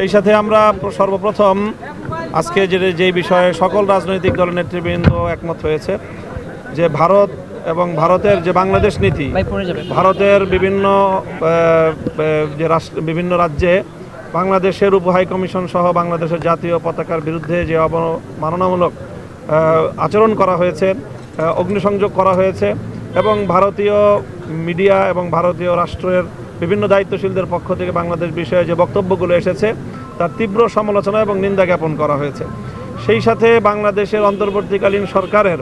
সেই সাথে আমরা সর্বপ্রথম আজকে যে বিষয়ে সকল রাজনৈতিক দলের নেতৃবৃন্দ একমত হয়েছে যে ভারত এবং ভারতের যে বাংলাদেশ নীতি, ভারতের বিভিন্ন রাজ্যে বাংলাদেশের উপ হাই কমিশন সহ বাংলাদেশের জাতীয় পতাকার বিরুদ্ধে যে অবমাননামূলক আচরণ করা হয়েছে, অগ্নিসংযোগ করা হয়েছে এবং ভারতীয় মিডিয়া এবং ভারতীয় রাষ্ট্রের বিভিন্ন দায়িত্বশীলদের পক্ষ থেকে বাংলাদেশ বিষয়ে যে বক্তব্যগুলো এসেছে তার তীব্র সমালোচনা এবং নিন্দা জ্ঞাপন করা হয়েছে। সেই সাথে বাংলাদেশের অন্তর্বর্তীকালীন সরকারের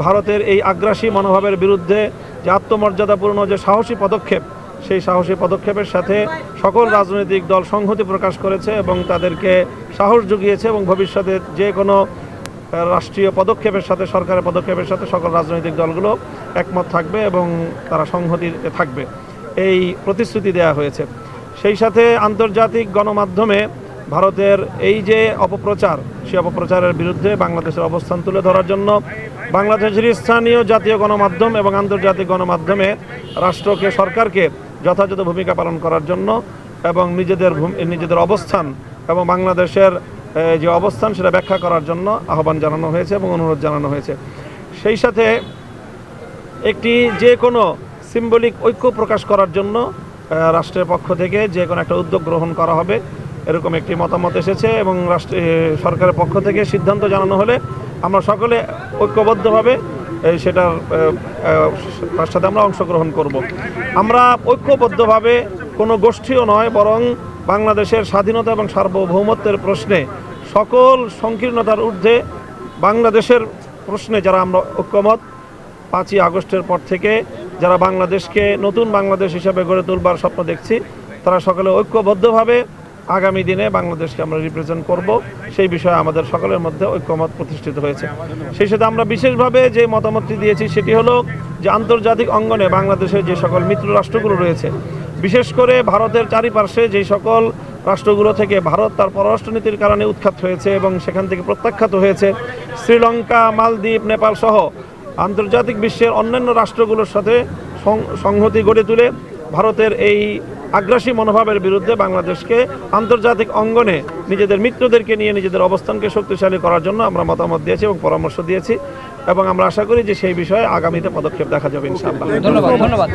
ভারতের এই আগ্রাসী মনোভাবের বিরুদ্ধে যে আত্মমর্যাদাপূর্ণ যে সাহসী পদক্ষেপ, সেই সাহসী পদক্ষেপের সাথে সকল রাজনৈতিক দল সংহতি প্রকাশ করেছে এবং তাদেরকে সাহস জুগিয়েছে এবং ভবিষ্যতে যে কোনো রাষ্ট্রীয় পদক্ষেপের সাথে, সরকারের পদক্ষেপের সাথে সকল রাজনৈতিক দলগুলো একমত থাকবে এবং তারা সংহতিতে থাকবে, এই প্রতিশ্রুতি দেওয়া হয়েছে। সেই সাথে আন্তর্জাতিক গণমাধ্যমে ভারতের এই যে অপপ্রচার, সেই অপপ্রচারের বিরুদ্ধে বাংলাদেশের অবস্থান তুলে ধরার জন্য বাংলাদেশের স্থানীয় জাতীয় গণমাধ্যম এবং আন্তর্জাতিক গণমাধ্যমে রাষ্ট্রকে, সরকারকে যথাযথ ভূমিকা পালন করার জন্য এবং নিজেদের অবস্থান এবং বাংলাদেশের যে অবস্থান সেটা ব্যাখ্যা করার জন্য আহ্বান জানানো হয়েছে এবং অনুরোধ জানানো হয়েছে। সেই সাথে একটি যে কোনো সিম্বলিক ঐক্য প্রকাশ করার জন্য রাষ্ট্রের পক্ষ থেকে যে কোনো একটা উদ্যোগ গ্রহণ করা হবে, এরকম একটি মতামত এসেছে এবং সরকারের পক্ষ থেকে সিদ্ধান্ত জানানো হলে আমরা সকলে ঐক্যবদ্ধভাবে তার সাথে আমরা অংশগ্রহণ করব। আমরা ঐক্যবদ্ধভাবে কোনো গোষ্ঠীও নয়, বরং বাংলাদেশের স্বাধীনতা এবং সার্বভৌমত্বের প্রশ্নে সকল সংকীর্ণতার ঊর্ধ্বে বাংলাদেশের প্রশ্নে যারা আমরা ঐক্যমত, 5ই আগস্টের পর থেকে যারা বাংলাদেশকে নতুন বাংলাদেশ হিসাবে গড়ে তুলবার স্বপ্ন দেখছি, তারা সকলে ঐক্যবদ্ধভাবে আগামী দিনে বাংলাদেশকে আমরা রিপ্রেজেন্ট করব, সেই বিষয়ে আমাদের সকলের মধ্যে ঐক্যমত প্রতিষ্ঠিত হয়েছে। সেই সাথে আমরা বিশেষভাবে যে মতামতটি দিয়েছি সেটি হলো যে আন্তর্জাতিক অঙ্গনে বাংলাদেশের যে সকল মিত্র রাষ্ট্রগুলো রয়েছে, বিশেষ করে ভারতের চারিপার্শ্বে যে সকল রাষ্ট্রগুলো থেকে ভারত তার পররাষ্ট্রনীতির কারণে উৎখাত হয়েছে এবং সেখান থেকে প্রত্যাখ্যাত হয়েছে, শ্রীলঙ্কা, মালদ্বীপ, নেপাল সহ আন্তর্জাতিক বিশ্বের অন্যান্য রাষ্ট্রগুলোর সাথে সংহতি গড়ে তুলে ভারতের এই আগ্রাসী মনোভাবের বিরুদ্ধে বাংলাদেশকে আন্তর্জাতিক অঙ্গনে নিজেদের মিত্রদেরকে নিয়ে নিজেদের অবস্থানকে শক্তিশালী করার জন্য আমরা মতামত দিয়েছি এবং পরামর্শ দিয়েছি এবং আমরা আশা করি যে সেই বিষয়ে আগামীতে পদক্ষেপ দেখা যাবে ইনশাআল্লাহ। ধন্যবাদ।